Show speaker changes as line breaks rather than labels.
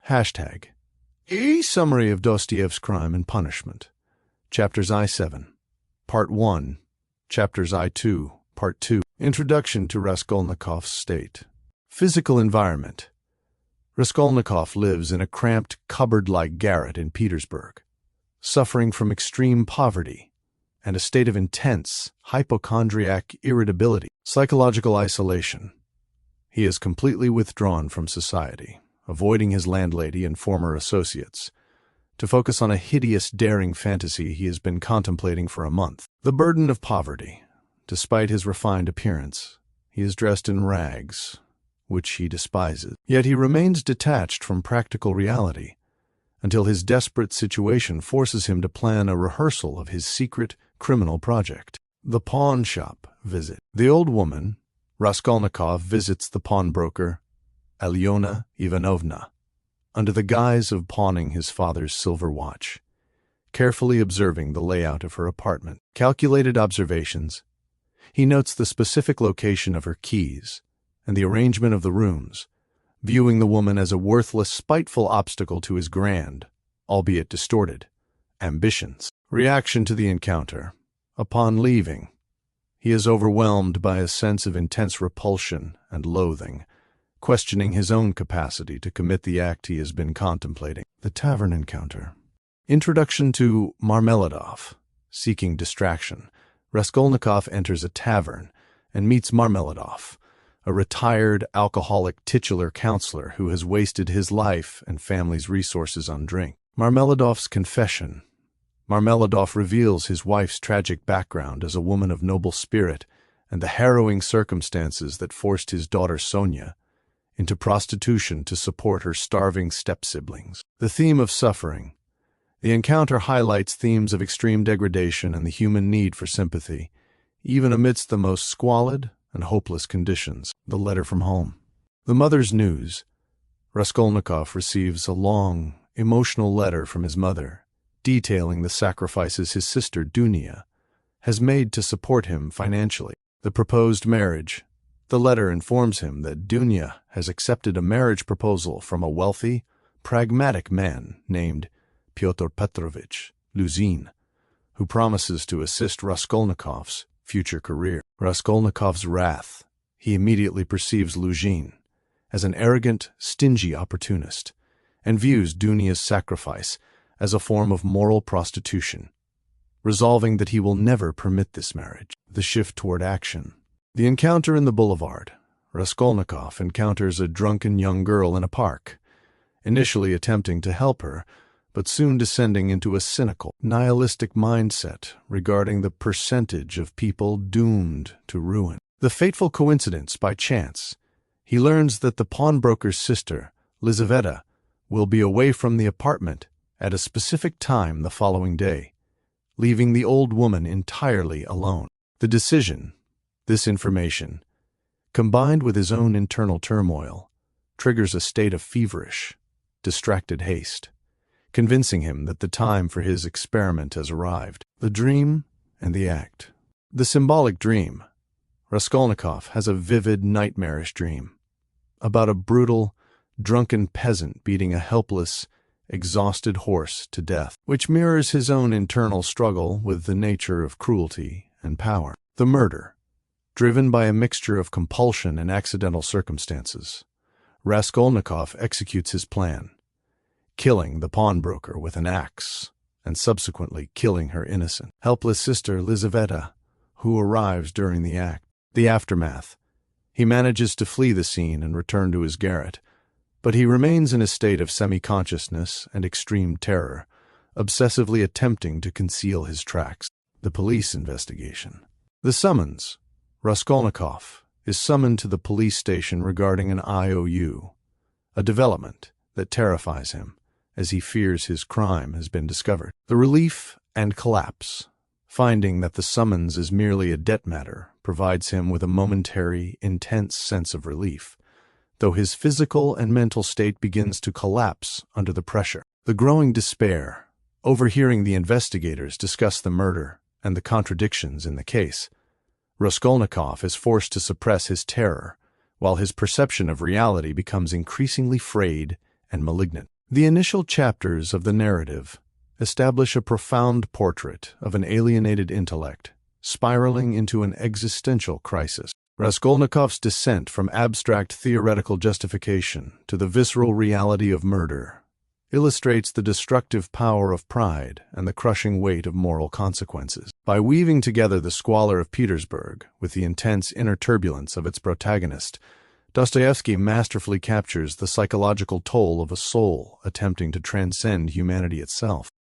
Hashtag. A summary of Dostoyevsky's Crime and Punishment. Chapters I-7. Part 1. Chapters I-2. Part 2. Introduction to Raskolnikov's state. Physical environment. Raskolnikov lives in a cramped, cupboard-like garret in Petersburg, suffering from extreme poverty and a state of intense, hypochondriac irritability, psychological isolation. He is completely withdrawn from society, avoiding his landlady and former associates, to focus on a hideous, daring fantasy he has been contemplating for a month. The burden of poverty. Despite his refined appearance, he is dressed in rags, which he despises. Yet he remains detached from practical reality, until his desperate situation forces him to plan a rehearsal of his secret criminal project. The pawn shop visit. The old woman, Raskolnikov, visits the pawnbroker, Alyona Ivanovna, under the guise of pawning his father's silver watch, carefully observing the layout of her apartment. Calculated observations. He notes the specific location of her keys and the arrangement of the rooms, viewing the woman as a worthless, spiteful obstacle to his grand, albeit distorted, ambitions. Reaction to the encounter. Upon leaving, he is overwhelmed by a sense of intense repulsion and loathing, questioning his own capacity to commit the act he has been contemplating. The tavern encounter. Introduction to Marmeladov. Seeking distraction, Raskolnikov enters a tavern and meets Marmeladov, a retired alcoholic titular counselor who has wasted his life and family's resources on drink. Marmeladov's confession. Marmeladov reveals his wife's tragic background as a woman of noble spirit and the harrowing circumstances that forced his daughter Sonia into prostitution to support her starving step-siblings. The theme of suffering. The encounter highlights themes of extreme degradation and the human need for sympathy, even amidst the most squalid and hopeless conditions. The letter from home. The mother's news. Raskolnikov receives a long, emotional letter from his mother, detailing the sacrifices his sister Dunya has made to support him financially. The proposed marriage. The letter informs him that Dunya has accepted a marriage proposal from a wealthy, pragmatic man named Pyotr Petrovich Luzhin, who promises to assist Raskolnikov's future career. Raskolnikov's wrath. He immediately perceives Luzhin as an arrogant, stingy opportunist and views Dunya's sacrifice as a form of moral prostitution, resolving that he will never permit this marriage. The shift toward action. The encounter in the boulevard. Raskolnikov encounters a drunken young girl in a park, initially attempting to help her, but soon descending into a cynical, nihilistic mindset regarding the percentage of people doomed to ruin. The fateful coincidence by chance. He learns that the pawnbroker's sister, Lizaveta, will be away from the apartment at a specific time the following day, leaving the old woman entirely alone. The decision. This information, combined with his own internal turmoil, triggers a state of feverish, distracted haste, convincing him that the time for his experiment has arrived. The dream and the act. The symbolic dream. Raskolnikov has a vivid, nightmarish dream about a brutal, drunken peasant beating a helpless, exhausted horse to death, which mirrors his own internal struggle with the nature of cruelty and power. The murder. Driven by a mixture of compulsion and accidental circumstances, Raskolnikov executes his plan, killing the pawnbroker with an axe and subsequently killing her innocent, helpless sister Lizaveta, who arrives during the act. The aftermath. He manages to flee the scene and return to his garret, but he remains in a state of semi-consciousness and extreme terror, obsessively attempting to conceal his tracks. The police investigation. The summons. Raskolnikov is summoned to the police station regarding an IOU, a development that terrifies him as he fears his crime has been discovered. The relief and collapse. Finding that the summons is merely a debt matter provides him with a momentary, intense sense of relief, though his physical and mental state begins to collapse under the pressure. The growing despair. Overhearing the investigators discuss the murder and the contradictions in the case, Raskolnikov is forced to suppress his terror, while his perception of reality becomes increasingly frayed and malignant. The initial chapters of the narrative establish a profound portrait of an alienated intellect, spiraling into an existential crisis. Raskolnikov's descent from abstract theoretical justification to the visceral reality of murder illustrates the destructive power of pride and the crushing weight of moral consequences. By weaving together the squalor of Petersburg with the intense inner turbulence of its protagonist, Dostoyevsky masterfully captures the psychological toll of a soul attempting to transcend humanity itself.